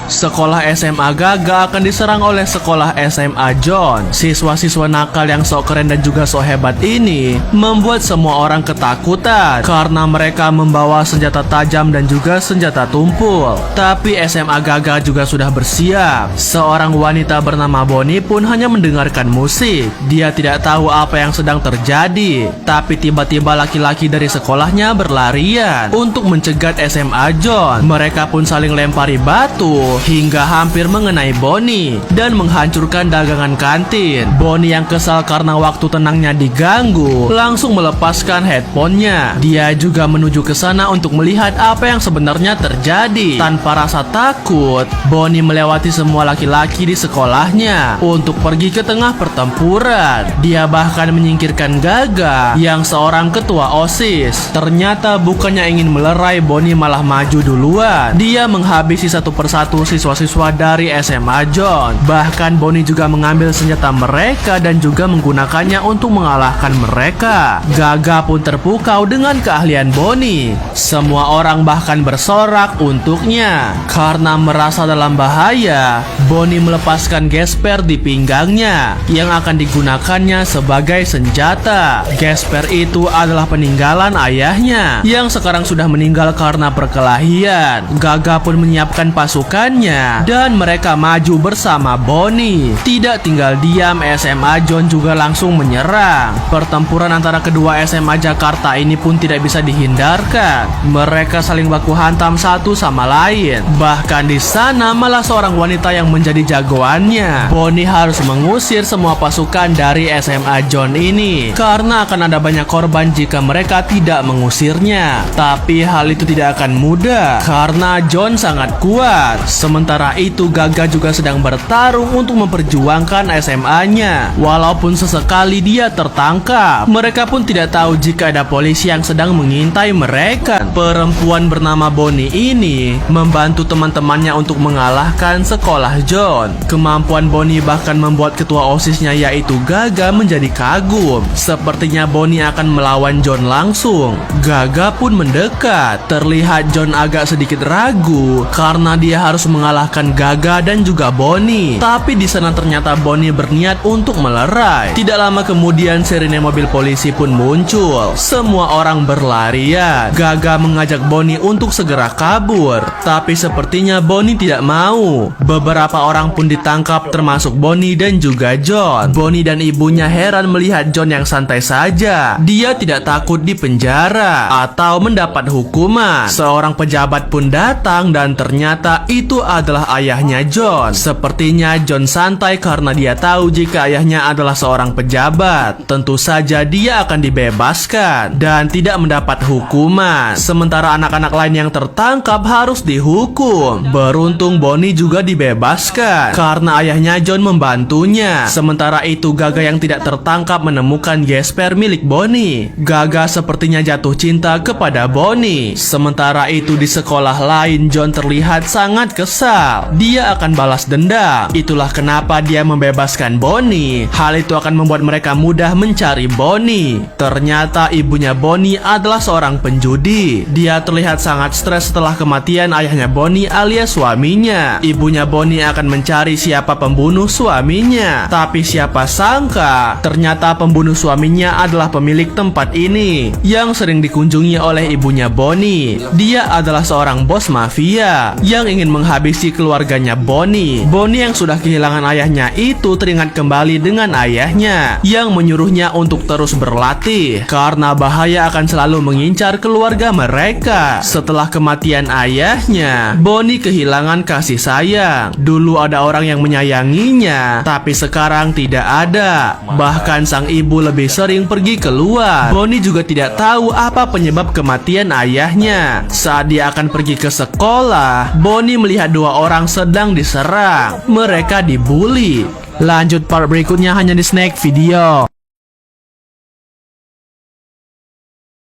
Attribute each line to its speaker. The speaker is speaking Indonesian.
Speaker 1: Sekolah SMA Gaga akan diserang oleh sekolah SMA John. Siswa-siswa nakal yang sok keren dan juga sok hebat ini membuat semua orang ketakutan karena mereka membawa senjata tajam dan juga senjata tumpul. Tapi SMA Gaga juga sudah bersiap. Seorang wanita bernama Bonnie pun hanya mendengarkan musik. Dia tidak tahu apa yang sedang terjadi. Tapi tiba-tiba laki-laki dari sekolahnya berlarian untuk mencegat SMA John. Mereka pun saling lempari batu hingga hampir mengenai Bonnie dan menghancurkan dagangan kantin. Bonnie yang kesal karena waktu tenangnya diganggu langsung melepaskan headphone-nya. Dia juga menuju ke sana untuk melihat apa yang sebenarnya terjadi. Tanpa rasa takut, Bonnie melewati semua laki-laki di sekolahnya untuk pergi ke tengah pertempuran. Dia bahkan menyingkirkan Gaga yang seorang ketua OSIS. Ternyata bukannya ingin melerai, Bonnie malah maju duluan. Dia menghabisi satu persatu siswa-siswa dari SMA John. Bahkan Bonnie juga mengambil senjata mereka dan juga menggunakannya untuk mengalahkan mereka. Gaga pun terpukau dengan keahlian Bonnie. Semua orang bahkan bersorak untuknya. Karena merasa dalam bahaya, Bonnie melepaskan gesper di pinggangnya yang akan digunakannya sebagai senjata. Gesper itu adalah peninggalan ayahnya yang sekarang sudah meninggal karena perkelahian. Gaga pun menyiapkan pasukannya dan mereka maju bersama Bonnie. Tidak tinggal diam, SMA John juga langsung menyerang. Pertempuran antara kedua SMA Jakarta ini pun tidak bisa dihindarkan. Mereka saling baku hantam satu sama lain. Bahkan di sana malah seorang wanita yang menjadi jagoannya. Bonnie harus mengusir semua pasukan dari SMA John ini karena akan ada banyak korban jika mereka tidak mengusirnya. Tapi hal itu tidak akan mudah karena John sangat kuat. Sementara itu Gaga juga sedang bertarung untuk memperjuangkan SMA-nya. Walaupun sesekali dia tertangkap, mereka pun tidak tahu jika ada polisi yang sedang mengintai mereka. Perempuan bernama Bonnie ini membantu teman-temannya untuk mengalahkan sekolah John. Kemampuan Bonnie bahkan membuat ketua OSISnya yaitu Gaga menjadi kagum. Sepertinya Bonnie akan melawan John langsung. Gaga pun mendekat. Terlihat John agak sedikit ragu karena dia harus mengalahkan Gaga dan juga Bonnie. Tapi di sana ternyata Bonnie berniat untuk melerai. Tidak lama kemudian sirine mobil polisi pun muncul. Semua orang berlarian. Gaga mengajak Bonnie untuk segera kabur. Tapi sepertinya Bonnie tidak mau. Beberapa orang pun ditangkap termasuk Bonnie dan juga John. Bonnie dan ibunya heran melihat John yang santai saja. Dia tidak takut dipenjara atau mendapat hukuman. Seorang pejabat pun datang dan ternyata itu adalah ayahnya John. Sepertinya John santai karena dia tahu jika ayahnya adalah seorang pejabat. Tentu saja dia akan dibebaskan dan tidak mendapat hukuman. Sementara anak-anak lain yang tertangkap harus dihukum. Beruntung Bonnie juga dibebaskan karena ayahnya John membantunya. Sementara itu Gaga yang tidak tertangkap menemukan gesper milik Bonnie. Gaga sepertinya jatuh cinta kepada Bonnie. Sementara itu di sekolah lain John terlihat sangat kesal. Dia akan balas dendam. Itulah kenapa dia membebaskan Bonnie. Hal itu akan membuat mereka mudah mencari Bonnie. Ternyata ibunya Bonnie adalah seorang penjudi. Dia terlihat sangat stres setelah kematian ayahnya Bonnie alias suaminya. Ibunya Bonnie akan mencari siapa pembunuh suaminya. Tapi siapa sangka ternyata pembunuh suaminya adalah pemilik tempat ini yang sering dikunjungi oleh ibunya Bonnie. Dia adalah seorang bos mafia yang ingin menghabisi keluarganya Bonnie. Bonnie yang sudah kehilangan ayahnya itu teringat kembali dengan ayahnya yang menyuruhnya untuk terus berlatih karena bahaya akan selalu mengincar keluarga mereka. Setelah kematian ayahnya, Bonnie kehilangan kasih sayang. Dulu ada orang yang menyayanginya, tapi sekarang tidak ada. Bahkan sang ibu lebih sering pergi keluar. Bonnie juga tidak tahu apa penyebab kematian ayahnya. Saat dia akan pergi ke sekolah, Bonnie melihat dua orang sedang diserang. Mereka dibully. Lanjut part berikutnya hanya di Snack Video.